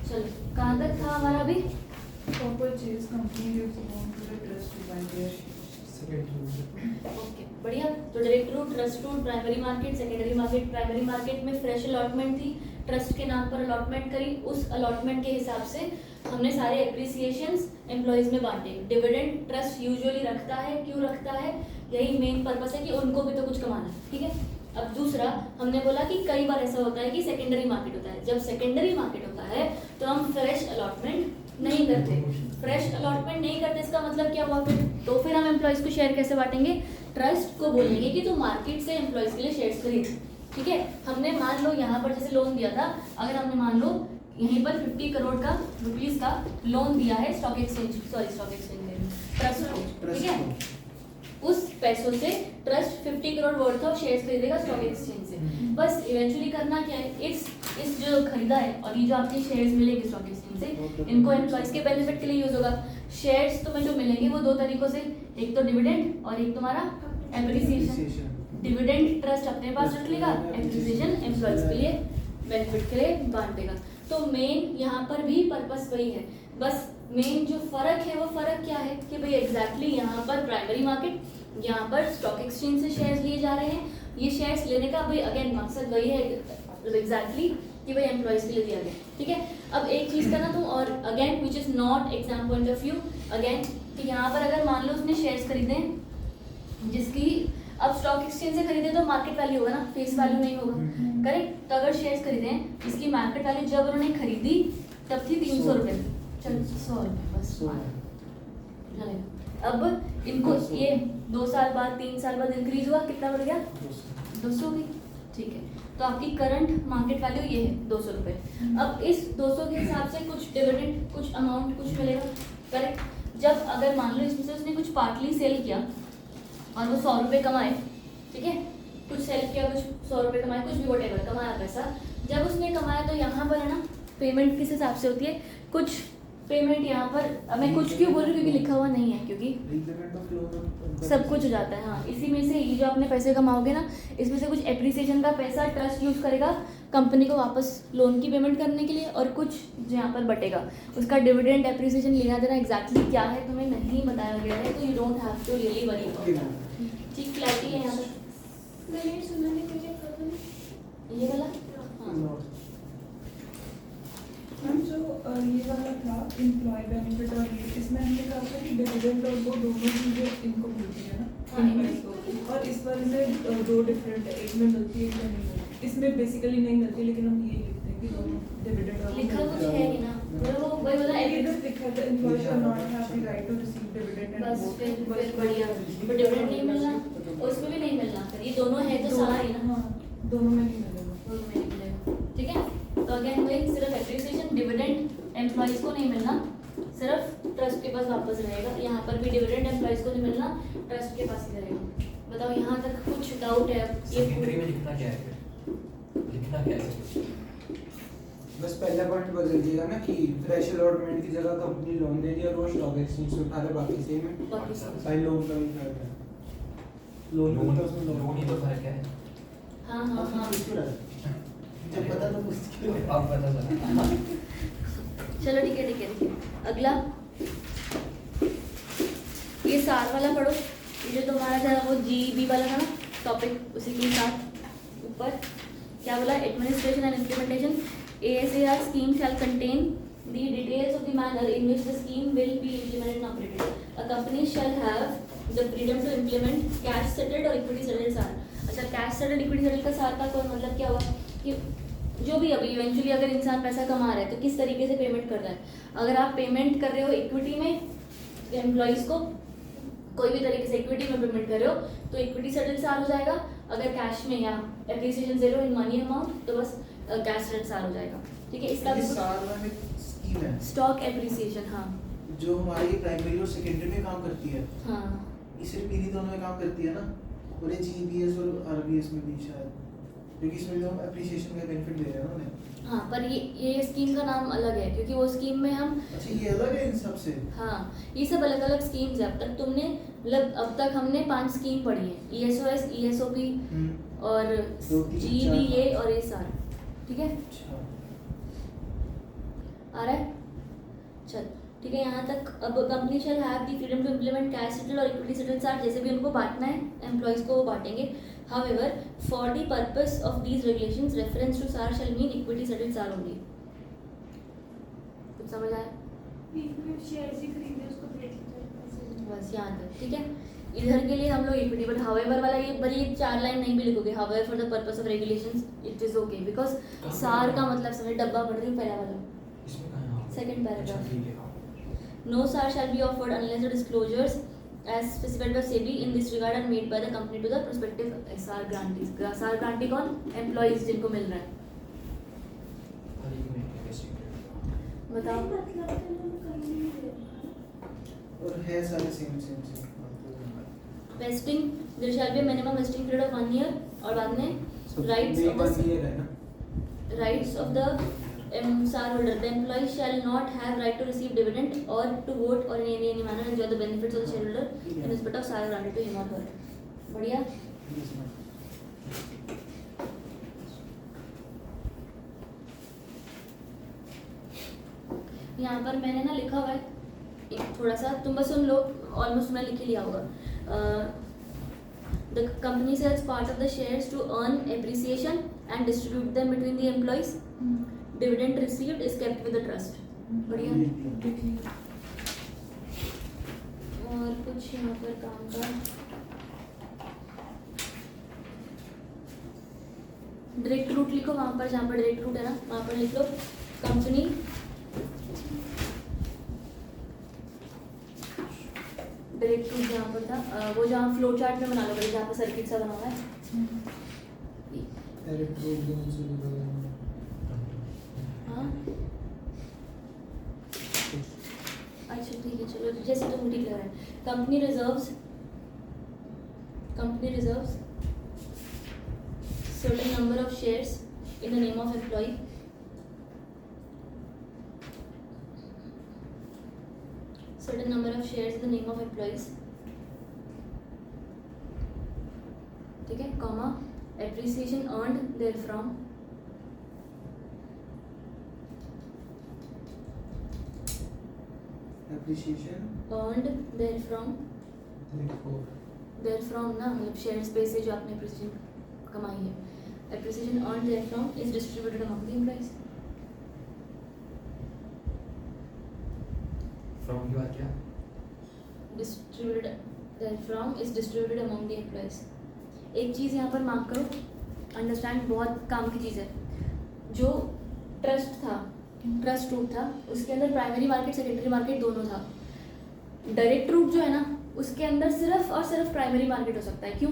चलो कहाँ तक था हमारा अभी? purchase company gives loan to the trust to buy their okay बढ़िया। तो direct route, trust route, primary market, secondary market. Primary market में फ्रेश अलॉटमेंट थी, ट्रस्ट के नाम पर अलॉटमेंट करी, उस अलॉटमेंट के हिसाब से हमने सारे एप्रिसिएशंस एम्प्लॉयज में बांटे। डिविडेंड ट्रस्ट यूजुअली रखता है, क्यों रखता है? यही मेन पर्पस है कि उनको भी तो कुछ कमाना है, ठीक है। अब दूसरा हमने बोला कि कई बार ऐसा होता है कि सेकेंडरी मार्केट होता है। जब सेकेंडरी मार्केट होता है तो हम फ्रेश अलॉटमेंट नहीं करते। फ्रेश अलॉटमेंट नहीं करते इसका मतलब क्या हुआ फिर? तो फिर हम एम्प्लॉयज को शेयर कैसे बांटेंगे? ट्रस्ट को बोलेंगे कि तू मार्केट से एम्प्लॉयज के लिए शेयर्स खरीद, ठीक है। हमने मान लो यहाँ पर जैसे लोन दिया था, अगर हमने मान लो यहीं पर 50 करोड़ का रुपीस का लोन दिया है ट्रस्ट को, ठीक है। उस पैसों से trust 50 crore worth of shares खरीदेगा स्टॉक एक्सचेंज से। बस इवेंचुअली करना क्या है, इस जो खरीदा है और ये जो आपके शेयर्स मिलेंगे स्टॉक एक्सचेंज से, इनको एम्प्लॉयज के बेनिफिट के लिए यूज होगा। शेयर्स तुम्हें जो मिलेंगे वो दो तरीकों से, एक तो डिविडेंड और एक तुम्हारा एप्रिसिएशन। डिविडेंड ट्रस्ट अपने पास रख लेगा, एप्रिसिएशन एम्प्लॉयज के लिए बेनिफिट के लिए बांटेगा। तो मेन यहाँ पर भी पर्पस वही है, बस मेन जो फर्क है वो फर्क क्या है कि भाई एग्जैक्टली यहाँ पर प्राइमरी मार्केट, यहाँ पर स्टॉक एक्सचेंज से शेयर्स लिए जा रहे हैं। ये शेयर्स लेने का भाई अगेन मकसद वही है एग्जैक्टली कि भाई एम्प्लॉयज के लिए दिया गया, ठीक है। अब एक चीज करना तुम, और again which is not exam point of view, again कि यहाँ पर अगर मान लो उसने शेयर्स खरीदे जिसकी, अब स्टॉक एक्सचेंज से खरीदे तो मार्केट वैल्यू होगा ना, फेस वैल्यू नहीं होगा, करेक्ट। तो अगर शेयर्स खरीदे इसकी मार्केट वैल्यू जब उन्होंने खरीदी तब थी 300 रुपये, चल 100 रुपये बस चलेगा। अब इनको ये 2 साल बाद 3 साल बाद इंक्रीज हुआ, कितना बढ़ गया? 200 हो गई, ठीक है। तो आपकी करंट मार्केट वैल्यू ये है 200 रुपये। अब इस 200 के हिसाब से कुछ डिविडेंड, कुछ अमाउंट कुछ मिलेगा, करेक्ट। जब अगर मान लो इसमें से उसने कुछ पार्टली सेल किया और वो 100 रुपये कमाए, ठीक है, कुछ सेल किया, कुछ 100 रुपये कमाए, कुछ भी वोटेवर कमाया पैसा, जब उसने कमाया तो यहाँ पर है ना पेमेंट किस हिसाब से होती है? कुछ पेमेंट यहाँ पर मैं कुछ क्यों बोल रही हूँ क्योंकि लिखा हुआ नहीं है, क्योंकि सब कुछ हो जाता है। हाँ, इसी में से ये जो आपने पैसे कमाओगे ना, इसमें से कुछ एप्रिसिएशन का पैसा ट्रस्ट यूज करेगा कंपनी को वापस लोन की पेमेंट करने के लिए, और कुछ जो यहाँ पर बटेगा उसका डिविडेंड एप्रिसिएशन लेना देना एग्जैक्टली क्या है तुम्हें नहीं बताया गया है, तो you don't have to really worry about that. ठीक, क्लैरिटी है यहाँ पर? ये वाला हाँ मैम जो ये वाला था एम्प्लॉय बेनिफिट और ये, इसमें हमने कहा था कि डिविडेंड और वो दोनों चीजें इनको मिलती है ना एम्प्लॉयज को, और इस बार में दो डिफरेंट है, एक में मिलती है एक में नहीं मिलती। इसमें बेसिकली नहीं मिलती, लेकिन हम ये लिखते हैं कि दोनों डिविडेंड और लिखा कुछ है ही ना, वो वही वाला एविडेंस लिखा था employ shall not have the right to receive dividend and बस फिर बढ़िया, पर डिविडेंड नहीं मिलना और इसमें भी नहीं मिलना, फिर ये दोनों है तो सारा ही ना, दोनों में नहीं मिलेगा, दोनों में नहीं मिलेगा, ठीक है। तो अगेन वही सिर्फ एप्रिसिएशन डिविडेंड एम्प्लॉयज को नहीं मिलना, सिर्फ ट्रस्ट के पास वापस रहेगा। यहाँ पर भी डिविडेंड एम्प्लॉयज को नहीं मिलना, ट्रस्ट के पास ही रहेगा। बताओ यहाँ तक कुछ डाउट है? सेकेंडरी में लिखना क्या है? लिखना क्या है? बस पहला पॉइंट बदल दिया ना कि फ्रेश अलॉटमेंट की जगह कंपनी लोन दे दिया और वो स्टॉक एक्सचेंज से उठा रहे, बाकी सेम है। बाकी सब साइन लोन का भी फर्क है, लोन लोन तो उसमें लोन ही तो फर्क है। हाँ हाँ हाँ जब पता तो मुश्किल है, आप पता चला। चलो ठीक है ठीक है ठीक है। अगला ये सार वाला पढ़ो, ये जो तुम्हारा था वो जीबी वाला था ना टॉपिक, उसी के साथ ऊपर क्या बोला? Administration and implementation ASAR scheme shall contain the details of the manner in which the scheme will be implemented and operated. A company shall have the freedom to implement cash settled or equity settled SAR. अच्छा, cash settled equity settled का SAR का कोई मतलब क्या हुआ कि जो भी अभी इवेंचुअली अगर इंसान पैसा कमा रहा है तो किस तरीके से पेमेंट कर रहा है। अगर आप पेमेंट कर रहे हो इक्विटी में एम्प्लॉयज़ को, कोई भी तरीके से इक्विटी में पेमेंट कर रहे हो तो इक्विटी सेटल्ड SAR हो जाएगा। अगर कैश में या appreciation zero in money amount तो बस कैश सेटल्ड SAR हो जाएगा, ठीक है। इसका भी साल में एक स्कीम है स्टॉक एप्रिसिएशन, हाँ जो हमारी प्राइमरी और सेकेंडरी में काम करती है, हाँ इसे पीरी दोनों में काम करती है ना, और ये जीबीएस और आरबीएस में भी शायद, क्योंकि इसमें भी हम एप्रिसिएशन का बेनिफिट दे रहे हैं ना उन्हें। हाँ, पर ये स्कीम का नाम अलग है क्योंकि वो स्कीम में हम, अच्छा ये अलग है इन सब से? हाँ ये सब अलग अलग स्कीम्स है। अब तक तुमने मतलब अब तक हमने 5 स्कीम पढ़ी है, ESOS, ESOP और GBA और ASAR, ठीक है। अच्छा आ रहा है? चल ठीक है यहाँ तक। अब company shall have the freedom to implement cash settle और इक्विटी सेटल चार्ज, जैसे भी उनको बांटना है एम्प्लॉयज़ को वो बांटेंगे। However for the purpose of these regulations reference to SAR shall mean equity settle charge only. कुछ समझ आया? शेयर्स ही खरीदे उसको बेच दो बस यहाँ तक ठीक है। इधर के लिए हम लोग इक्विटी, बट हाउएवर वाला ये बड़ी 4 लाइन नहीं भी लिखोगे। However for the purpose of regulations it is okay, because सार का मतलब समझ, डब्बा पढ़ रही हूँ पहला वाला, इसमें कहाँ है? सेकंड अच्छा, पैराग्राफ। ठीक है, हाँ। No SAR shall be offered unless the disclosures as specified by SEBI in this regard are made by the company to the prospective SAR grantees. SAR grantee कौन? Employees जिनको मिल रहा है। और एक मिनट, restricted। बताओ। मतलब तो लोग कहीं नहीं दे और है सारे same Vesting, there shall be a minimum vesting period of 1 year और बाद में rights of the rights of the SAR holder. The employee shall not have right to receive dividend or to vote or in any manner enjoy the benefits of the shareholder in respect of SAR granted to him or her. बढ़िया। यहाँ पर मैंने ना लिखा हुआ है एक थोड़ा सा, तुम बस सुन लो, ऑलमोस्ट मैंने लिख ही लिया होगा। The company sells part of the shares to earn appreciation and distribute them between the employees. Dividend received is kept with the trust. बढ़िया। और कुछ यहाँ पर काम का डायरेक्ट रूट लिखो, वहाँ पर जहाँ पर डायरेक्ट रूट है ना वहाँ पर लिख लो कंपनी डायरेक्ट रूट जहाँ पर था वो जहाँ फ्लो चार्ट में बना लो, जहाँ पर सर्किट सा बना हुआ है। हाँ अच्छा ठीक है, चलो जैसे तो मुझे क्लियर है। Company reserves certain number of shares in the name of employee, certain number of shares in the name of employees, ठीक है, comma appreciation earned therefrom, appreciation earned therefrom ना मतलब शेयर्स पे से जो आपने appreciation कमाई है, appreciation earned therefrom is distributed among the employees. From के बाद क्या? Distributed therefrom is distributed among the employees. एक चीज़ यहाँ पर मार्क करो, अंडरस्टैंड, बहुत काम की चीज़ है। जो ट्रस्ट था, ट्रस्ट रूट था, उसके अंदर प्राइमरी मार्केट सेकेंडरी मार्केट दोनों था। डायरेक्ट रूट जो है ना उसके अंदर सिर्फ और सिर्फ प्राइमरी मार्केट हो सकता है। क्यों?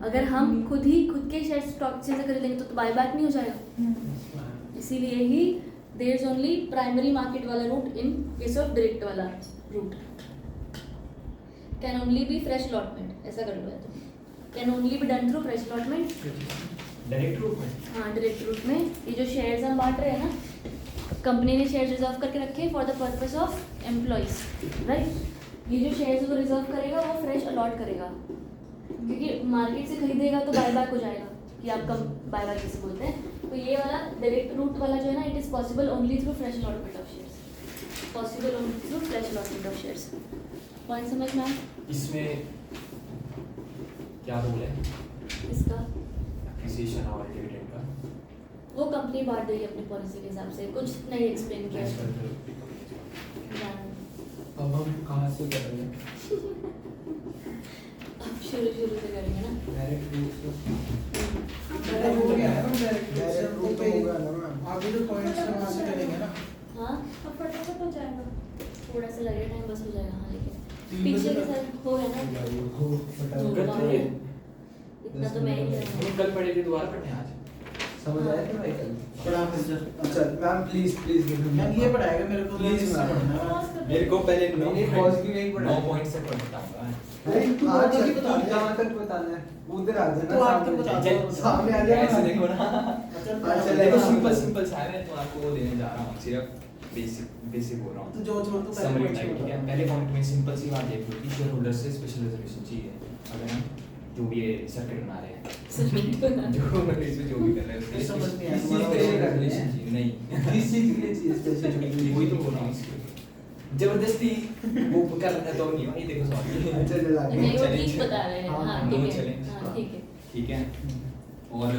अगर हम खुद के शेयर स्टॉक से खरीद लेंगे तो बायबैक नहीं हो जाएगा। इसीलिए ही there is only primary market वाला route in case of direct वाला route. Can only be fresh allotment, ऐसा कर लो है तो can only be done through fresh allotment. Direct route में? हाँ डायरेक्ट रूट में ये जो शेयर्स हम बांट रहे हैं ना, कंपनी ने शेयर्स रिजर्व करके रखे for the purpose of employees, right. ये जो शेयर्स को रिजर्व करेगा वो फ्रेश अलॉट करेगा, क्योंकि मार्केट से खरीदेगा तो बायबैक हो जाएगा, कि आप कब बायबैक कैसे बोलते हैं। तो ये वाला डायरेक्ट रूट वाला जो है ना, it is possible only through fresh allotment of shares, possible only through fresh allotment of shares. Point समझ में आया? इसमें क्या रोल है इसका एप्रिसिएशन और डिविडेंड का? वो कंपनी बांट देगी अपनी पॉलिसी के हिसाब से, कुछ नहीं एक्सप्लेन किया है। अब हम कहाँ से करेंगे? अब शुरू से करेंगे ना डायरेक्ट रूट से। डायरेक्ट रूट पे होगा ना मैम, आगे जो पॉइंट्स हैं वहाँ से करेंगे ना। हाँ अब फटाफट हो जाएगा। थोड़ा सा लगेगा टाइम, बस हो जाएगा। हाँ लेकिन 3 पीछे बजे के तक साथ हो गया ना, हो फटाफट। इतना तो मैं ही कर रहा हूँ। कल पढ़े थे, दोबारा पढ़ने आज? समझ आया कि भाई कल? पढ़ा फिर सर। अच्छा मैम प्लीज मैम ये पढ़ाएगा मेरे को, Please, इससे ma'am. पढ़ना है। मेरे को पहले नहीं पॉज की नहीं पढ़ा 9 पॉइंट से पढ़ता हूँ। नहीं आज आज तक बता दे। कहाँ तक बताना है? उधर आ जाना, तो आज तक बता दो। सामने आ जाना। ऐसे देखो ना। अच्छा, देखो देखो, सिंपल सा है, मैं तो आपको वो देने जा रहा हूँ, सिर्फ बेसिक बोल रहा हूँ। तो जो छोड़ तो पहले समरी point टाइप, ठीक है। बता। पहले पॉइंट में सिंपल सी बात देख लो कि शेयर होल्डर से स्पेशल रेजोल्यूशन चाहिए। अगर हम जो भी ये सर्किट बना रहे हैं, जो इसमें जो भी कर रहे हैं, समझ नहीं आया। स्पेशल रेजोल्यूशन चाहिए। नहीं नहीं किस चीज के लिए चाहिए स्पेशल वही तो बोल रहा हूँ जबरदस्ती वो करना तो नहीं भाई देखो सॉरी अच्छा चला नहीं वो challenge ठीक बता रहे हैं हाँ, हाँ no ठीक है challenge। हाँ ठीक है ठीक है और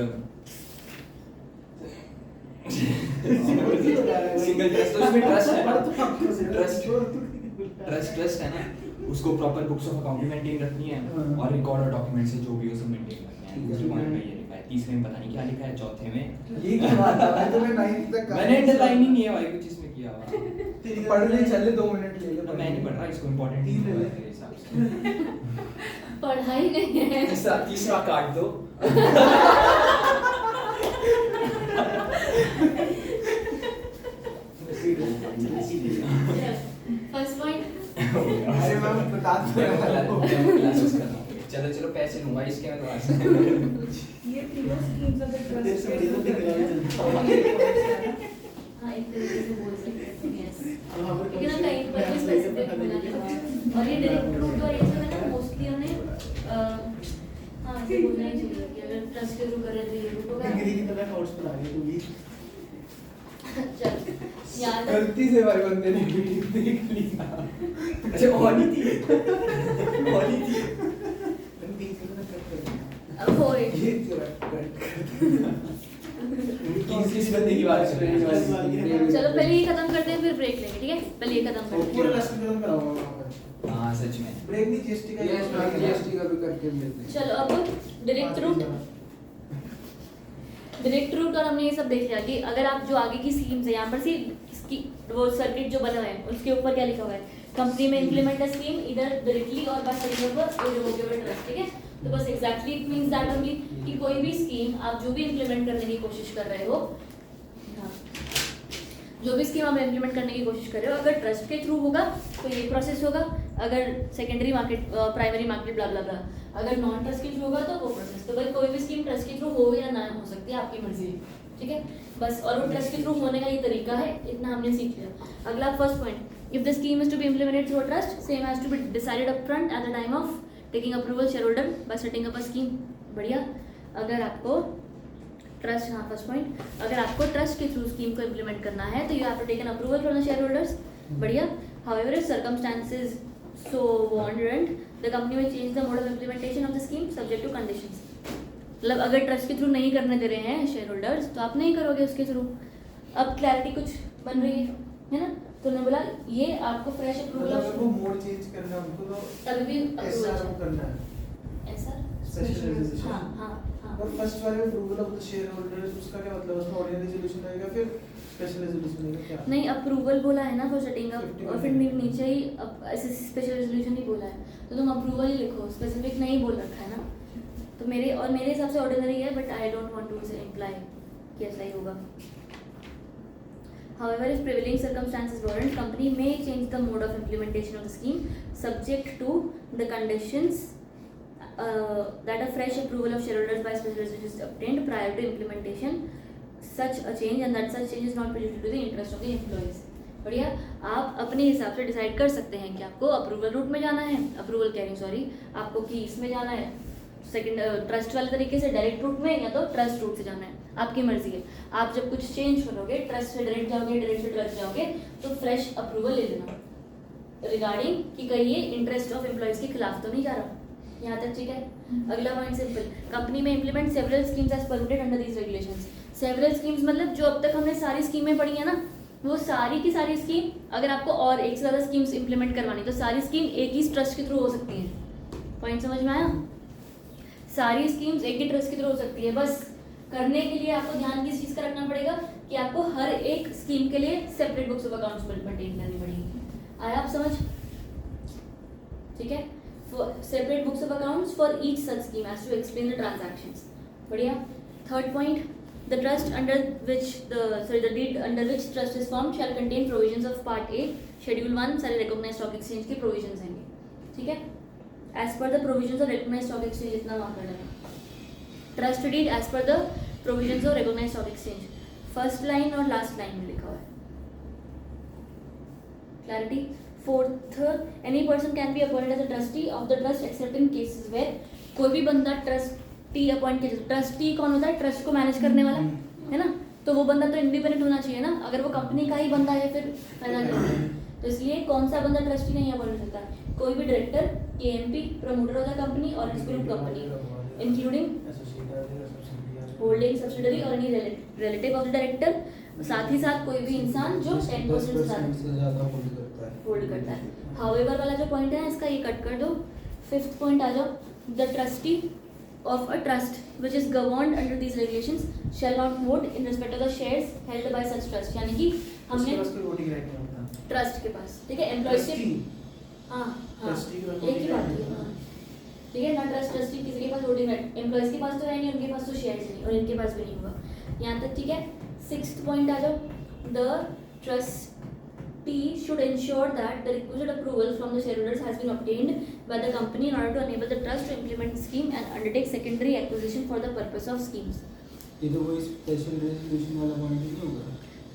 सिंगल ट्रस्ट तो उसमें ट्रस्ट है ना ट्रस्ट है ना उसको proper books of account maintain रखनी है हाँ। और रिकॉर्ड और डॉक्यूमेंट से जो भी हो सब मेंटेन रखना है ठीक है। दूसरे पॉइंट में ये लिखा है तीसरे में पता नहीं क्या लिखा है चौथे में ये क्या बात है भाई तुम्हें 9th तक मैंने अंडरलाइन ही नहीं है भाई कुछ इसमें किया हुआ पढ़ने चले 2 मिनट ले ले मैं नहीं पढ़ रहा इसको इम्पोर्टेंट नहीं है मेरे हिसाब से पढ़ाई नहीं है तीसरा काट दो फर्स्ट पॉइंट अरे मैं बता चलो चलो पैसे लूंगा इसके मैं तो आज ये तीनों स्कीम्स अगर देर से बड़ी तो दिख रहा है हाँ एक तरीके से बोल सकते हैं यस वहाँ पर लेकिन ना कहीं पर भी स्पेसिफिक होना चाहिए और ये डायरेक्ट रूट और ये सब है ना मोस्टली हमें हाँ ऐसे बोलना ही चाहिए कि अगर ट्रस्ट के थ्रू कर रहे तो ये रूट होगा डिग्री की तरह नोट्स पर आ गई तू भी चल याद है गलती से भाई बंदे ने वीडियो देख लिया अच्छा और नहीं थी और नहीं थी मैंने 3 सेकंड में कट कर दिया अब हो ये तेरा किस बंदे की बात कर रहे हैं चलो पहले ये खत्म करते हैं फिर ब्रेक लेंगे ठीक है पहले ये खत्म करते पूरा हैं लेसन खत्म कराऊंगा वहाँ पर हाँ सच में ब्रेक नहीं जीएसटी का यस मैं जीएसटी का भी करके लेते हैं चलो अब डायरेक्ट रूट और हमने ये सब देख लिया कि अगर आप जो आगे की स्कीम्स है यहाँ पर सी इसकी वो सर्किट जो बना हुआ है उसके ऊपर क्या लिखा हुआ है कंपनी में इम्प्लीमेंट अ स्कीम इधर डायरेक्टली और bye setting up irrevocable trust ठीक है तो बस exactly it means that only कि कोई भी स्कीम आप जो भी इम्प्लीमेंट करने की कोशिश कर रहे हो हाँ, जो भी स्कीम आप इम्प्लीमेंट करने की कोशिश कर रहे हो अगर ट्रस्ट के थ्रू होगा तो ये प्रोसेस होगा अगर सेकेंडरी मार्केट प्राइमरी मार्केट ब्ला ब्ला ब्ला अगर नॉन ट्रस्ट के थ्रू होगा तो वो प्रोसेस तो भाई कोई भी स्कीम ट्रस्ट के थ्रू हो या ना हो सकती है आपकी मर्जी है ठीक है बस और वो ट्रस्ट के थ्रू होने का ये तरीका है इतना हमने सीख लिया अगला first point if the scheme is to be implemented through trust same has to be decided upfront at the time of taking approval shareholder by setting up a scheme बढ़िया अगर आपको ट्रस्ट हाँ first point अगर आपको trust के through scheme को implement करना है तो you have to take an approval from the share holders बढ़िया however if circumstances so warrant the company may change the mode of implementation of the scheme subject to conditions मतलब अगर trust के through नहीं करने दे रहे हैं share holders तो आप नहीं करोगे उसके थ्रू अब क्लैरिटी कुछ बन रही है ना तो उन्होंने बोला ये आपको फ्रेश अप्रूवल मतलब अगर वो मोड चेंज करना है हमको तो तभी भी एसआर अप्रूवल को करना है ऐसा स्पेशल रेजोल्यूशन हाँ हाँ हाँ और फर्स्ट वाले approval of the share holders उसका क्या मतलब है ऑर्डिनरी रेजोल्यूशन रहेगा फिर स्पेशल रेजोल्यूशन रहेगा क्या नहीं अप्रूवल बोला है ना फॉर सेटिंग अप 50 और फिर नीचे ही ऐसे स्पेशल रेजोल्यूशन ही बोला है तो तुम अप्रूवल ही लिखो स्पेसिफिक नहीं बोल रखा है ना तो मेरे हिसाब से ऑर्डिनरी है but I don't want to say imply कि ऐसा ही होगा However, if prevailing circumstances warrant, company may change the mode of implementation of the scheme subject to the conditions that a fresh approval of shareholders by special resolution is obtained prior to implementation such a change and that such change is not prejudicial to the interest of the employees. बढ़िया आप अपने हिसाब से decide कर सकते हैं कि आपको अप्रूवल रूट में जाना है अप्रूवल कह रही सॉरी आपको कि इसमें जाना है सेकंड ट्रस्ट वाले तरीके से डायरेक्ट रूट में या तो ट्रस्ट रूट से जाना है आपकी मर्जी है आप जब कुछ चेंज करोगे ट्रस्ट से डायरेक्ट जाओगे डायरेक्ट से ट्रस्ट जाओगे तो फ्रेश अप्रूवल ले लेना रिगार्डिंग कि कहीं ये इंटरेस्ट ऑफ एम्प्लॉयज के खिलाफ तो नहीं जा रहा यहाँ तक ठीक है अगला पॉइंट सिंपल कंपनी में implement several schemes as permitted under these regulations several schemes मतलब जो अब तक हमने सारी स्कीमें पढ़ी है ना वो सारी की सारी स्कीम अगर आपको और एक से ज़्यादा स्कीम्स इंप्लीमेंट करवानी तो सारी स्कीम एक ही ट्रस्ट के थ्रू हो सकती है पॉइंट समझ में आया सारी स्कीम्स एक ही ट्रस्ट के थ्रू हो सकती है बस करने के लिए आपको ध्यान किस चीज़ का रखना पड़ेगा कि आपको हर एक स्कीम के लिए separate books of accounts maintain करनी पड़ेगी आया आप समझ ठीक है separate books of accounts for each such scheme as to explain the transactions बढ़िया third point the trust under which the deed under which trust is formed shall contain provisions of part A schedule 1 सारे recognized stock exchange के provisions हैं ठीक है as per the provisions of recognized stock exchange इतना माफ कर देना trust deed as per the provisions of recognized stock exchange first line और last line में लिखा हुआ है clarity fourth any person can be appointed as a trustee of the trust except in cases where कोई भी बंदा trustee appoint किया trustee कौन होता है ट्रस्ट को मैनेज करने वाला है ना तो वो बंदा तो इंडिपेंडेंट होना चाहिए ना, अगर वो कंपनी का ही बंदा है फिर फायदा क्या है? तो इसलिए कौन सा बंदा ट्रस्टी नहीं है बोल सकता है, कोई भी director, KMP, promoter of the company और its group company including holding subsidiary और any relative of the director, साथ ही साथ कोई भी इंसान जो 10% से ज़्यादा होल्ड करता है। होल्ड करता है। हाउएवर वाला जो पॉइंट है इसका ये कट कर दो। फिफ्थ पॉइंट आ जाओ, the trustee of a trust which is governed under these regulations shall not vote in respect of the shares held by such trust, यानी कि हमने उसके पास कोई वोटिंग राइट नहीं होता। ट्रस्ट के पास, ठीक है, एम्प्लॉयज के, हाँ हाँ Trustee के पास एक ही बात voting है, right हाँ ठीक है ना, ट्रस्टी किसी के पास वोटिंग राइट, एम्प्लॉयज के पास तो है नहीं, उनके पास तो शेयर्स नहीं और इनके पास भी नहीं होगा यहाँ तक, ठीक है। सिक्स्थ पॉइंट आ जाओ, the trustee should ensure that the requisite approval from the shareholders has been obtained by the company in order to enable the trust to implement scheme and undertake secondary acquisition for the purpose of schemes. ये तो कोई special resolution वाला point नहीं होगा।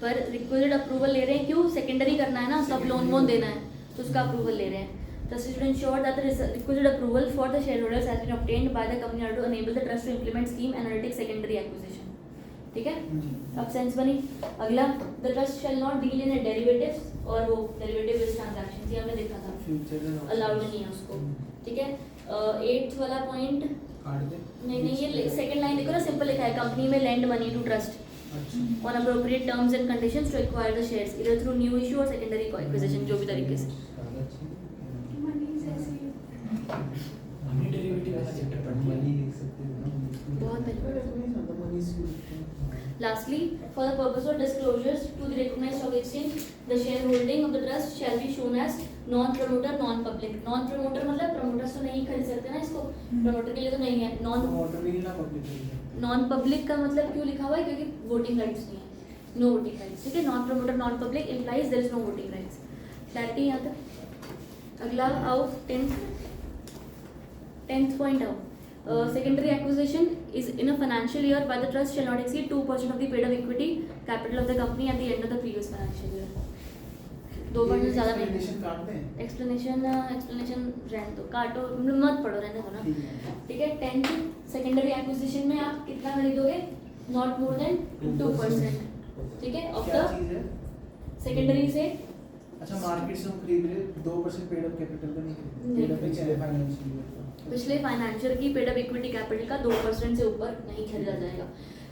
पर requisite approval ले रहे हैं, क्यों? सेकेंडरी करना है ना, सब लोन वोन देना है तो उसका अप्रूवल ले रहे हैं। Trustee should ensure that the requisite approval for the shareholders has been obtained by the company in order to enable the trust to implement scheme and undertake secondary acquisition. ठीक है, अब सेंस बनी। अगला, the trust shall not deal in derivatives, और वो derivative based transactions ये हमने देखा था, फ्यूचर अलाउड नहीं है उसको, ठीक है। 8th वाला पॉइंट, काट दे। नहीं ये सेकंड लाइन देखो ना, सिंपल लिखा है, कंपनी में lend money to trust on appropriate terms and conditions to acquire the shares either through new issue or secondary acquisition, जो भी तरीके से। मनी जैसे हमने डेरिवेटिव वाला चैप्टर पढ़ लिया। मनी लिख सकते हो ना। बहुत बेहतर। मनी से Lastly, for the purpose of disclosures to the recognized stock exchange, the shareholding of the trust shall be shown as non-promoter, non-public. Non-promoter मतलब promoters तो नहीं खरीद सकते ना इसको, promoter के लिए तो नहीं है। वोटर भी ना पब्लिक Non-public का मतलब क्यों लिखा हुआ है? क्योंकि voting rights नहीं है, no voting rights, ठीक है। Non-promoter, non-public implies there is no voting rights. Clarity यहाँ तक। अगला आओ 10th point आओ। Secondary acquisition is in a financial year by the trust shall not exceed 2% of the paid up equity capital of the company at the end of the previous financial year. 2% ज़्यादा नहीं। Explanation काट दें। Explanation रहने दो, काटो मत पढ़ो, रहने दो ना, ठीक है। 10th, सेकेंडरी एक्विजिशन में आप कितना खरीदोगे? नॉट मोर देन 2%, ठीक है, ऑफ क्या द चीज़ है? सेकेंडरी से। अच्छा, मार्केट से हम खरीद रहे 2% पेड अप कैपिटल का नहीं खरीद, नहीं। पेड अप पिछले फाइनेंशियल ईयर का। पिछले फाइनेंशियल की पेड अप इक्विटी कैपिटल का 2% से ऊपर नहीं खरीदा जाएगा।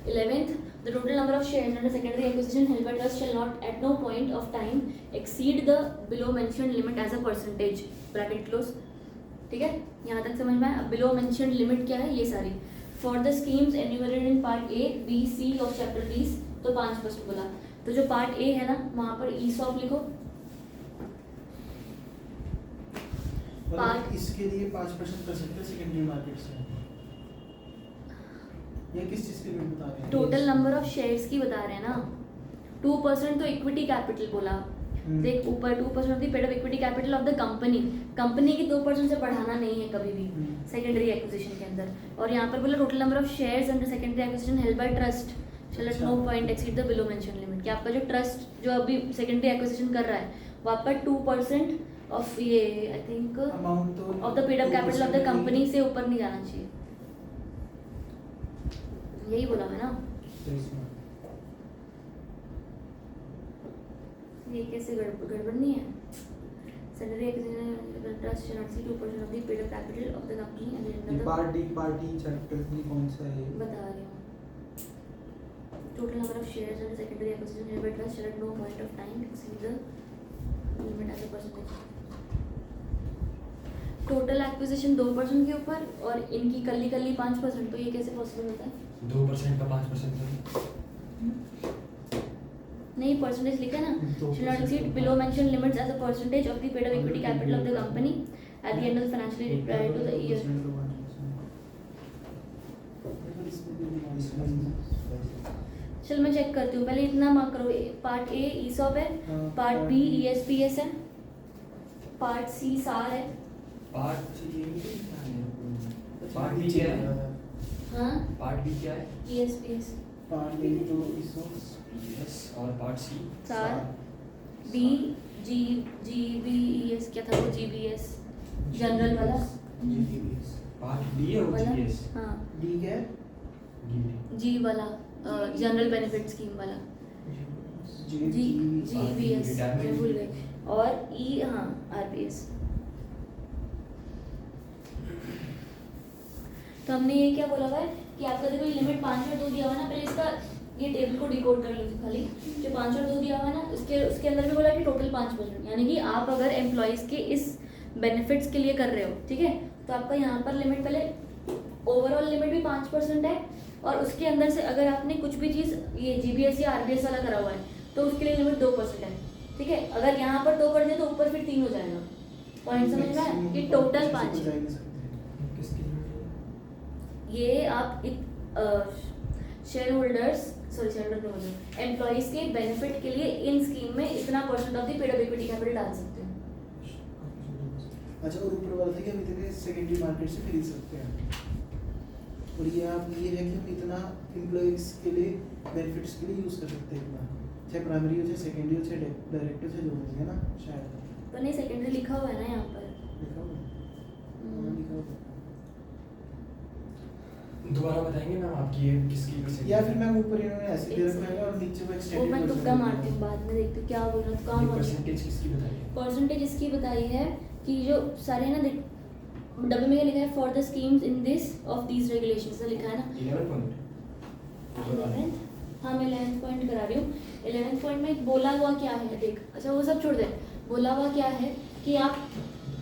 11th, the total number of shares under secondary acquisition held by trust shall not at no point of time exceed the below mentioned limit as a percentage, bracket close, ठीक है, यहाँ तक समझ में आया। अब below mentioned limit क्या है? ये सारी for the schemes enumerated in part A, B, C of chapter 30, तो 5% बोला, तो जो पार्ट A है ना वहाँ पर ESOP लिखो, मतलब इसके लिए 5% कर सकते हैं सेकेंडरी मार्केट से, ये किस चीज़ के लिए बता रहे हैं? टोटल नंबर ऑफ शेयर्स की बता रहे हैं ना। 2% तो इक्विटी कैपिटल बोला, देख ऊपर 2% of the paid up equity capital of the company, company की 2% से बढ़ाना नहीं है कभी भी सेकेंडरी एक्विजिशन के अंदर। और यहाँ पर बोला total number of shares under secondary acquisition held by trust shall at no point exceed the below mention limit, कि आपका जो ट्रस्ट जो अभी सेकेंडरी एक्विजिशन कर रहा है वो आपका 2% ऑफ ये आई थिंक अमाउंट तो of the paid up capital of the company से ऊपर नहीं जाना चाहिए, यही बोला है ना। ये कैसे गड़बड़ नहीं है? Salary acquisition trust shall not exceed 2% of the paid up capital of the company at the end of the party chapter में कौन सा है? बता रही हूँ। Total number of shares and secondary acquisition held by trust shall at no point of time exceed the limit as a percentage. Total acquisition 2% के ऊपर और इनकी कल्ली 5%, तो ये कैसे पॉसिबल होता है? 2% का 5% नहीं, परसेंटेज लिखा है ना, shall not exceed below mentioned limits as a percentage of the paid up equity capital of the company at the end of the financial year prior to the year. चल मैं check करती हूँ, पहले इतना mark करो। Part A ESOP है, part B ESPS है, part सी सार है, पार्ट बी क्या है? हाँ पार्ट बी क्या है? ESPS, पार्ट ए तो इसो यस, और पार्ट सी सार, बी GBES क्या था वो, GBS जनरल वाला जीबीएस, पार्ट डी है वो वाला, जीएस हाँ डी क्या है? जी वाला जनरल बेनिफिट स्कीम वाला GBS मैं भूल गई, और RBS। तो हमने ये क्या बोला हुआ है कि आपका देखो लिमिट 5 और 2 दिया हुआ है ना, पहले इसका ये टेबल को डिकोड कर लो खाली। जो 5 और 2 दिया हुआ है ना, उसके अंदर भी बोला कि टोटल 5%, यानी कि आप अगर एम्प्लॉयज़ के इस बेनिफिट्स के लिए कर रहे हो, ठीक है, तो आपका यहाँ पर लिमिट पहले ओवरऑल लिमिट भी 5% है, और उसके अंदर से अगर आपने कुछ भी चीज़ ये GBS या RBS वाला करा हुआ है तो उसके लिए लिमिट 2% है, ठीक है। अगर यहाँ पर 2 कर दिया तो ऊपर फिर 3 हो जाएगा। पॉइंट समझ में आया कि टोटल 5 है। ये आप शेयर होल्डर्स एम्प्लॉइज के बेनिफिट के लिए इन स्कीम में इतना % of the paid up equity capital डाल सकते हैं। अच्छा, और ऊपर वाला था कि हम इतने सेकेंडरी मार्केट से खरीद सकते हैं, और ये है कि हम इतना एम्प्लॉइज के लिए बेनिफिट्स के लिए यूज़ कर सकते हैं इतना, चाहे प्राइमरी हो चाहे सेकेंडरी हो चाहे डायरेक्ट हो चाहे जो भी है ना, शायद पर नहीं सेकेंडरी लिखा हुआ है ना यहाँ पर। लिखा हुआ है, लिखा हुआ है। दोबारा बताएंगे मैम आपकी ये किसकी परसेंटेज? या फिर मैम ऊपर इन्होंने ऐसे दे रखा है और नीचे वो वो एक्सटेंडेड मैं तुक्का मारती हूँ, बाद में देखती हूँ क्या बोल रहा था, कहाँ बोल रहा परसेंटेज किसकी बताइए? परसेंटेज इसकी बताई है कि जो सारे ना देख डब्ल्यू में क्या लिखा है, for the schemes in this of these regulations लिखा है ना 11 पॉइंट। 11th। हाँ मैं 11th पॉइंट करा रही हूँ। 11th पॉइंट में बोला हुआ क्या है देख, अच्छा वो सब छोड़ दे, बोला हुआ क्या है कि आप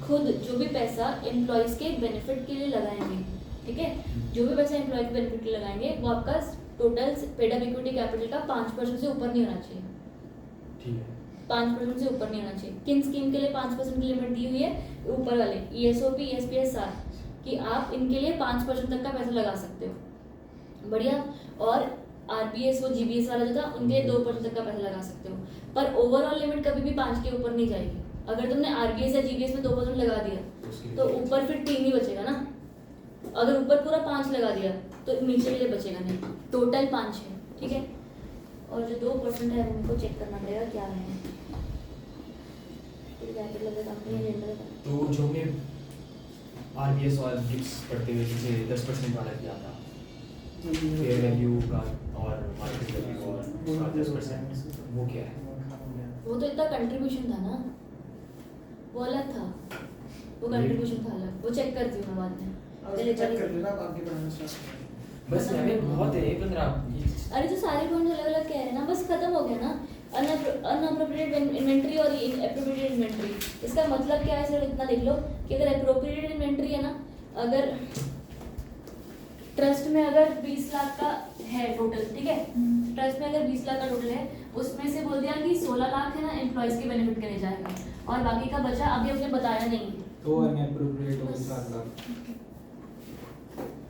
खुद जो भी पैसा एम्प्लॉयज़ के बेनिफिट के लिए लगाएंगे, ठीक है, जो भी पैसा एम्प्लॉय के बेनिफिट के लिए लगाएंगे वो आपका total paid up equity capital का 5% से ऊपर नहीं होना चाहिए। ठीक है, 5% से ऊपर नहीं होना चाहिए। किन स्कीम के लिए 5% की लिमिट दी हुई है? ऊपर वाले ESOP, ESPS कि आप इनके लिए 5% तक का पैसा लगा सकते हो, बढ़िया। और RBS वो GBS वाला जो था उनके लिए 2% तक का पैसा लगा सकते हो, पर ओवरऑल लिमिट कभी भी 5 के ऊपर नहीं जाएगी। अगर तुमने RBS या GBS में 2% लगा दिया तो ऊपर फिर 3 ही बचेगा ना, अगर ऊपर पूरा 5 लगा दिया तो नीचे के लिए बचेगा नहीं, टोटल 5 है, ठीक है। और जो 2% है उनको चेक करना पड़ेगा क्या है, तो जो हमने RBS और GIPS पढ़ते हुए जैसे 10% वाला किया था, फेयर वैल्यू का और मार्केट वैल्यू और उसका 10%, वो क्या है? वो तो इतना कंट्रीब्यूशन था ना, वो अलग था, वो कंट्रीब्यूशन था अलग, वो चेक करती हूँ मैं बाद में। पहले चेक कर लेना, आप आगे बढ़ाना स्टार्ट करें। बस हमें बहुत है 15। अरे तो सारे पॉइंट अलग अलग कह रहे हैं ना, बस खत्म हो गया ना। अनअप्रोप्रिएटेड इन्वेंट्री और एप्रोप्रिएटेड इन्वेंट्री, इसका मतलब क्या है? सिर्फ इतना देख लो कि अगर एप्रोप्रिएटेड इन्वेंट्री है ना, अगर ट्रस्ट में अगर 20 लाख का है टोटल, ठीक है, ट्रस्ट में अगर 20 लाख का टोटल है, उसमें से बोल दिया कि 16 लाख है ना एम्प्लॉयज के बेनिफिट के लिए जाएगा, और बाकी का बचा अभी हमने बताया नहीं है, तो अनएप्रोप्रिएट हो 7 लाख,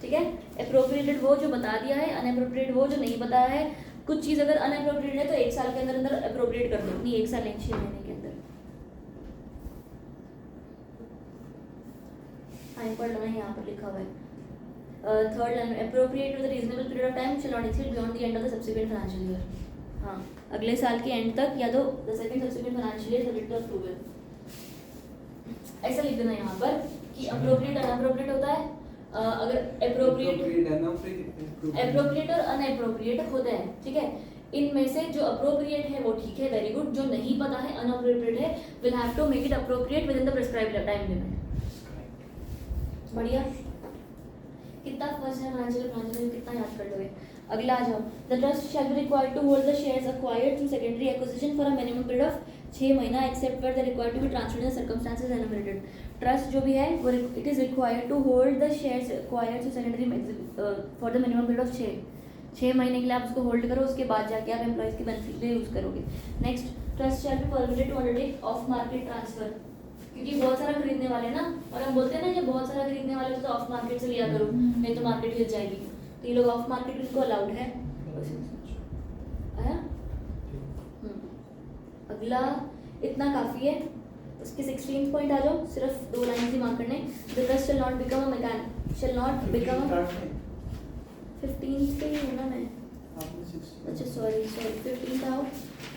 ठीक है। एप्रोप्रिएटेड वो जो बता दिया है, अनएप्रोप्रिएट वो जो नहीं बताया है। कुछ चीज़ अगर अनएप्रोप्रिएट है तो 1 साल के अंदर अंदर एप्रोप्रिएट कर दो, नहीं 1 साल नहीं 6 महीने के अंदर। हाँ पढ़ लो ना, यहाँ पर लिखा हुआ है third line, appropriate with reasonable period of time shall not exceed beyond the end of the subsequent financial year. हाँ, अगले साल के एंड तक या तो the second subsequent financial year subject to approval, ऐसा लिख देना यहाँ पर कि अप्रोप्रिएट अनअप्रोप्रिएट होता है। अगर एप्रोप्रिएट और अनएप्रोप्रिएट होता है, ठीक है, इनमें से जो अप्रोप्रिएट है वो ठीक है, वेरी गुड। जो नहीं पता है अनअप्रोप्रिएट है, will have to make it appropriate within the prescribed time limit. बढ़िया, कितना फर्स्ट है फाइनेंशियल कितना याद कर लोगे। अगला आ जाओ, the trust shall be required to hold the shares acquired through secondary acquisition for a minimum period of 6 महीना except where the required to be transferred in circumstances enumerated. Trust जो भी है वो it is required to hold the shares acquired through secondary for the minimum period of 6 महीने के लिए आप उसको होल्ड करो, उसके बाद जाके आप एम्प्लॉइज के बेनिफिट के लिए यूज करोगे। Next, trust shall be permitted to undertake off market transfer, क्योंकि बहुत सारा खरीदने वाले ना, और हम बोलते हैं ना ये बहुत सारा खरीदने वाले तो ऑफ मार्केट से लिया करो, नहीं तो मार्केट हिल जाएगी, तो ये लोग ऑफ मार्केट इनको अलाउड है। आया? अगला इतना काफ़ी है। उसके 16 पॉइंट आ जाओ, सिर्फ 2 लाइन ही मार्क करने। The trust shall not become a mechanic, shall not become 15 से ही हूँ ना मैं, अच्छा सॉरी 15 था।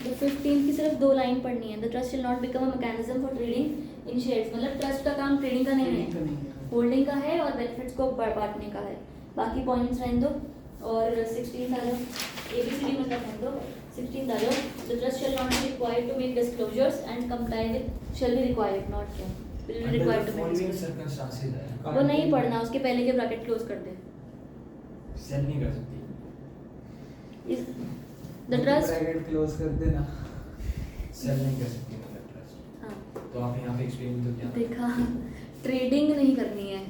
द 15 की सिर्फ 2 लाइन पढ़नी है। The trust shall not become a mechanism for trading in shares, मतलब ट्रस्ट का काम ट्रेडिंग का नहीं है, होल्डिंग का है और बेनिफिट्स को बांटने का है। बाकी पॉइंट्स रहने दो। और 16 आ जाओ, ABCD मतलब है तो 16 डालो. The trust shall not be required to make disclosures and comply with shall be required not क्या will be required to make disclosures. Circumstances है वो नहीं पढ़ना, उसके पहले के ब्रैकेट क्लोज कर दे. सेल नहीं कर सकती. The trust ब्रैकेट क्लोज कर देना. सेल नहीं कर सकती मतलब ट्रस्ट. हाँ तो आप यहाँ पे एक्सप्लेन तो क्या देखा, ट्रेडिंग नहीं करनी है.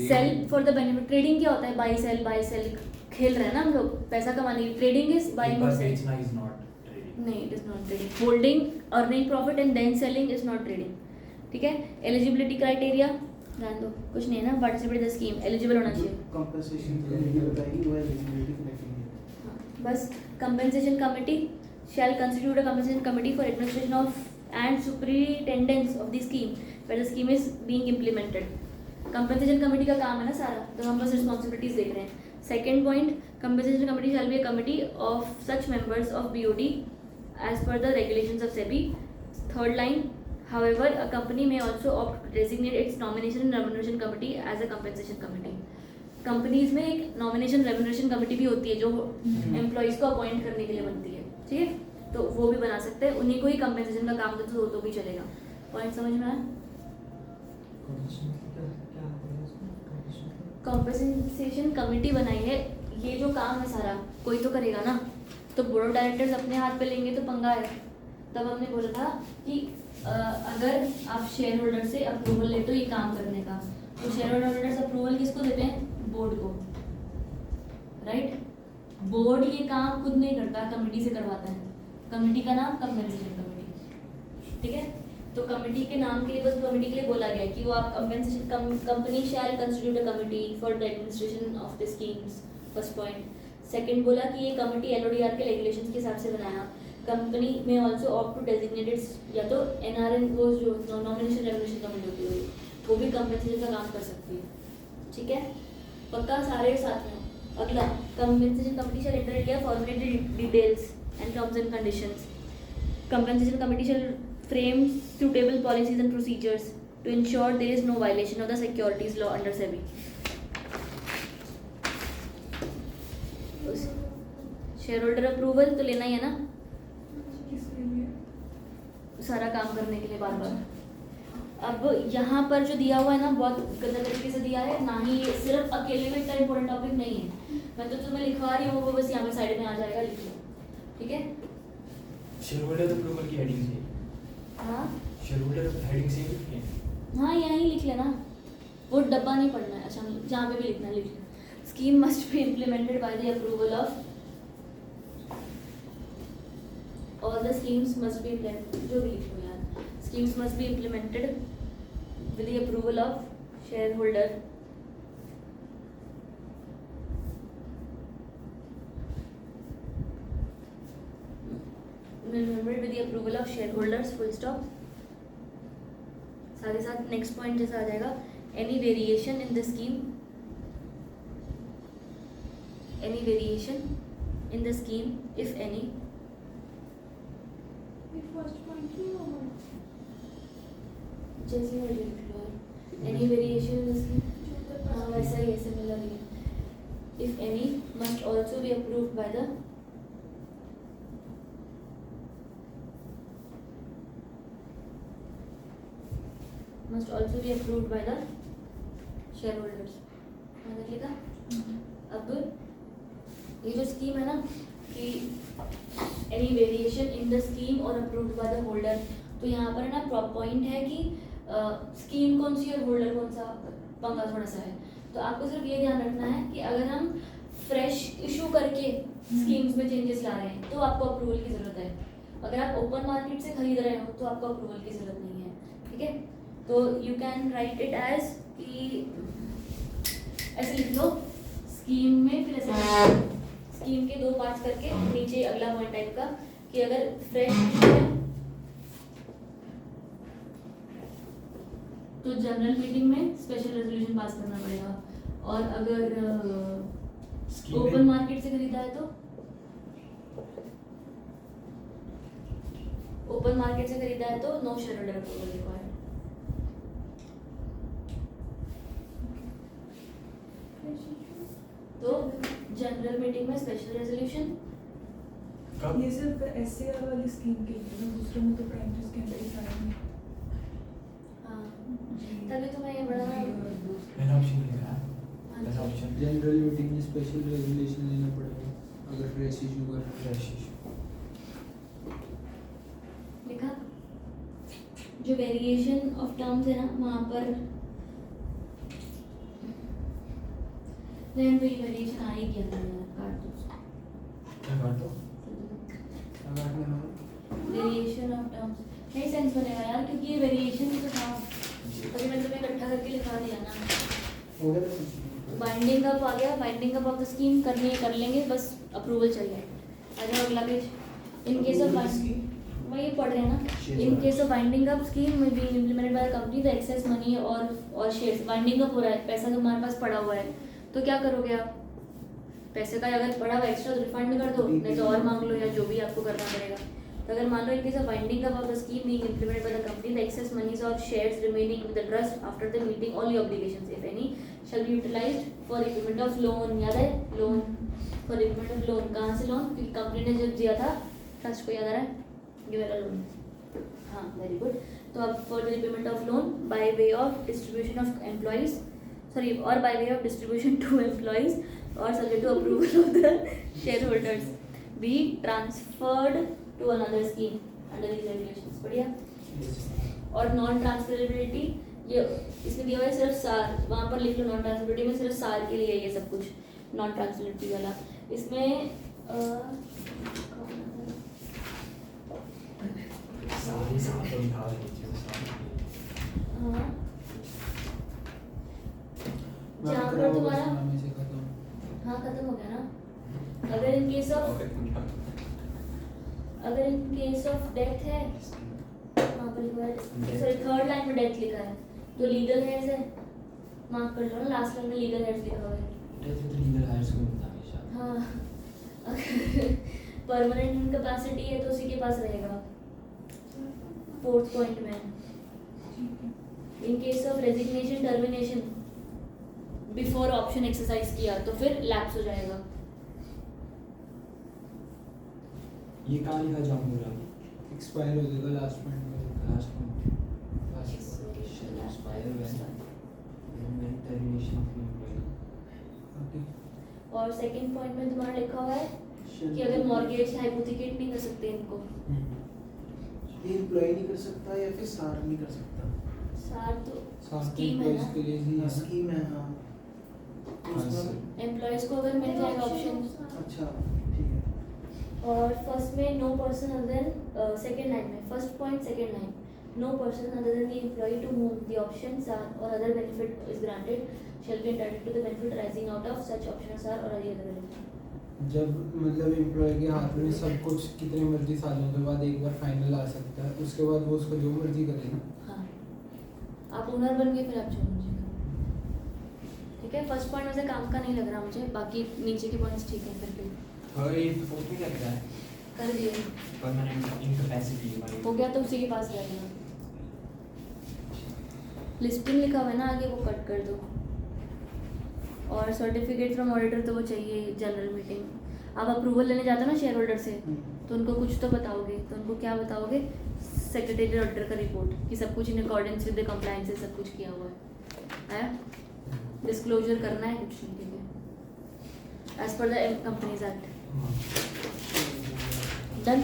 Sell for the benefit. Trading क्या होता है? बाई सेल खेल रहे हैं ना हम लोग, पैसा कमाने की. ट्रेडिंग इज बाइंग और सेलिंग. बेचना इज नॉट ट्रेडिंग. नहीं, it is not trading. Holding, earning profit and then selling is not trading. ठीक है. एलिजिबिलिटी क्राइटेरिया ध्यान दो, कुछ नहीं है ना. पार्टिसिपेट द स्कीम, एलिजिबल होना चाहिए. कंपनसेशन के लिए बताइए वो एलिजिबिलिटी क्राइटेरिया. हाँ, बस. Compensation committee shall constitute a compensation committee for administration of and superintendence of the scheme where the scheme is being implemented. Compensation committee का काम है ना सारा, तो हम बस रिस्पॉन्सिबिलिटीज देख रहे हैं. Second point, compensation committee shall be a committee of such members of BOD as per the regulations of SEBI. Third line, however a company may also opt to designate its nomination and remuneration committee as a compensation committee. Companies में एक nomination remuneration committee भी होती है जो employees को appoint करने के लिए बनती है. ठीक है, तो वो भी बना सकते हैं. उन्हीं को ही कंपेंसेशन का काम दे तो भी चलेगा. पॉइंट समझ में आया? कंपेंसेशन कमेटी बनाई है, ये जो काम है सारा कोई तो करेगा ना. तो बोर्ड ऑफ डायरेक्टर्स अपने हाथ पे लेंगे तो पंगा है. तब हमने बोला था कि अगर आप शेयर होल्डर से अप्रूवल लेते हो ये काम करने का, तो शेयर होल्डर्स अप्रूवल किसको देते हैं? बोर्ड को. राइट. बोर्ड ये काम खुद नहीं करता, कमेटी से करवाता है. कमेटी का नाम कंपेंसेशन कमेटी. ठीक है, तो कमेटी के नाम के लिए बस कमेटी के लिए बोला गया है कि वो आप compensation company shall constitute a committee for the administration of the schemes. First point. Second बोला कि ये कमेटी LODR के रेगुलेशंस के हिसाब से बनाया. कंपनी में ऑल्सो ऑप्ट टू डेजिग्नेटेड या तो NRN वो जो नॉमिनेशन रेगुलेशन कमेटी होती है वो भी कंपेंसेशन का काम कर सकती है. ठीक है, पक्का सारे साथ में. अगला, compensation committee shell enter India formulated details and terms and conditions. Compensation committee shell frame suitable policies and procedures to ensure there is no violation of the securities law under SEBI. Share holder approval तो लेना ही है ना किसके लिए? सारा काम करने के लिए बार बार. अब यहाँ पर जो दिया हुआ है ना बहुत गंदा तरीके से दिया है. ना ही सिर्फ अकेले में इतना इंपॉर्टेंट टॉपिक नहीं है. मैं तो तुम्हें लिखवा रही हूँ, वो बस यहाँ पे साइड में आ जाएगा, लिख लो. ठीक है. शेयर होल्डर अप्रूवल की हेडिंग से. हाँ शेयर होल्डर हेडिंग से लिखी है. हाँ, यहीं लिख लेना, वो डब्बा नहीं पढ़ना है. अच्छा, जहाँ पे भी लिखना है लिख लेना. Scheme must be implemented by the approval of all the schemes must be जो भी लिखो यार. Schemes must be implemented with the approval of share holder remembered with the approval of shareholders, full stop. साथ ही साथ next point जैसा आ जाएगा, any variation in the scheme if any. ये फर्स्ट पॉइंट ही होगा. जैसे मर्जी लिख लो यार. any variation in the scheme, हाँ वैसा ही ऐसे मिला रही है. if any must also be approved by the shareholders. ध्यान रखिएगा. अब ये जो स्कीम है ना कि any variation in the scheme और अप्रूव्ड बाय द होल्डर, तो यहाँ पर ना पॉइंट है कि स्कीम कौन सी और होल्डर कौन सा, पंगा थोड़ा सा है. तो आपको सिर्फ ये ध्यान रखना है कि अगर हम फ्रेश इशू करके स्कीम्स में चेंजेस ला रहे हैं तो आपको अप्रूवल की ज़रूरत है. अगर आप ओपन मार्केट से खरीद रहे हो तो आपको अप्रूवल की ज़रूरत नहीं है. ठीक है, तो you can write it as कि ऐसे लिख लो स्कीम में, फिर ऐसे स्कीम के दो पार्ट्स करके नीचे अगला पॉइंट टाइप का कि अगर फ्रेश इशू है तो जनरल मीटिंग में स्पेशल रेजोल्यूशन पास करना पड़ेगा. और अगर ओपन मार्केट से खरीदा है तो no shareholder approval required. तो जनरल मीटिंग में स्पेशल रेजोल्यूशन कब? ये सिर्फ एससीआर वाली स्कीम के लिए ना, दूसरे में तो प्राइमरी के अंदर ही सारा नहीं। हाँ तभी तो मैं ये बड़ा पहला ऑप्शन लिखा है, पहला ऑप्शन जनरल मीटिंग में स्पेशल रेगुलेशन लेना पड़ेगा अगर फ्रेश इशू करना है। Fresh issue. लिखा जो वेरिएशन ऑफ टर्म्स है ना वहाँ पर नहीं भाई वेरिएशन आ ही गया था यार, काट दो उसको। क्या कर दो? अगर मैं वेरिएशन ऑफ टर्म्स नहीं सेंस बनेगा यार, क्योंकि ये वेरिएशन तो था तभी मैंने तुम्हें इकट्ठा करके लिखा दिया ना। हो गया था बाइंडिंग अप आ गया, binding up of the scheme करनी है कर लेंगे, बस अप्रूवल चाहिए। आ जाओ अगला पेज। इन केस ऑफ वही पढ़ रहे हैं ना, in case of binding up scheme में be implemented by company the excess money और शेयर्स बाइंडिंग अप हो रहा है, पैसा तुम्हारे पास पड़ा हुआ है तो क्या करोगे आप? पैसे का अगर पड़ा हुआ एक्स्ट्रा तो रिफंड कर दो, नहीं तो और मांग लो या जो भी आपको करना पड़ेगा। तो अगर मान लो in case of binding up of the scheme being implemented by the company the excess monies और shares remaining with the trust after the meeting all the obligations if any shall be utilised for repayment of loan. याद है loan, for repayment of loan. कहाँ से loan? क्योंकि company ने जब दिया था ट्रस्ट को, याद आ रहा है? ये वाला लोन। हाँ वेरी गुड। तो अब for the repayment of loan by way of distribution of employees sorry or by way of distribution to employees or subject to approval of the shareholders be transferred to another scheme under these regulations। बढ़िया। और non transferability ये इसमें दिया हुआ है सिर्फ सार, वहाँ पर लिख लो नॉन ट्रांसफरेबिलिटी में सिर्फ सार के लिए है ये सब कुछ, नॉन ट्रांसफरेबिलिटी वाला। इसमें सारी साथ तो लिखा है नीचे साथ। हाँ जहाँ पर तुम्हारा हाँ खत्म हो गया ना। अगर इन केस ऑफ डेथ है वहाँ पर लिखा है, सॉरी थर्ड लाइन में डेथ लिखा है, जो लीगल हेड्स है मार्क कर लो ना, लास्ट लाइन में लीगल हेड्स लिखा हुआ है। डेथ विद लीगल हायर्स को मिलता है हमेशा। हाँ अगर परमानेंट इनकैपेसिटी है तो उसी के पास रहेगा फोर्थ पॉइंट में। इन case of resignation termination before option exercise किया तो फिर लैप्स हो जाएगा। ये कहाँ लिखा जॉब बोला? एक्सपायर हो जाएगा लास्ट पॉइंट में। लास्ट में shall expire when termination of employee। Okay. और सेकंड पॉइंट में तुम्हारा लिखा हुआ है कि अगर मॉर्गेज हाइपोथिकेट नहीं कर सकते इनको, ये एम्प्लॉय नहीं कर सकता या फिर सार नहीं कर सकता? सार तो साथ स्कीम है ना, के लिए ही है। स्कीम है हाँ। एम्प्लॉयज को अगर मिल जाएगा ऑप्शन। अच्छा ठीक है। और फर्स्ट में no person other than second line में first point second line no person other than the employ to whom the options are or other benefit is granted shall be entitled to the benefit arising out of such options are or any other benefit। जब मतलब employ के हाथ में सब कुछ कितने मर्जी सालों के बाद एक बार फाइनल आ सकता है, उसके बाद वो उसको जो मर्जी करे ना। हाँ आप ओनर बन गए फिर आप जो मर्जी करो। ठीक है फर्स्ट पॉइंट वैसे काम का नहीं लग रहा मुझे, बाकी नीचे के पॉइंट्स ठीक है फिर भी और ये फोर्थ में क्या लिखा है? कर दिए। परमानेंट इनकैपेसिटी हो गया तो उसी के पास रहेगा। लिस्टिंग लिखा हुआ है ना आगे, वो कट कर दो। और सर्टिफिकेट फ्रॉम ऑडिटर तो वो चाहिए जनरल मीटिंग। आप अप्रूवल लेने जाते हो ना शेयर होल्डर से तो उनको कुछ तो बताओगे, तो उनको क्या बताओगे? सेक्रेटरी ऑडिटर का रिपोर्ट कि सब कुछ in accordance with the compliance से सब कुछ किया हुआ है। डिस्क्लोजर करना है कुछ नहीं, ठीक है as per the companies act. Done.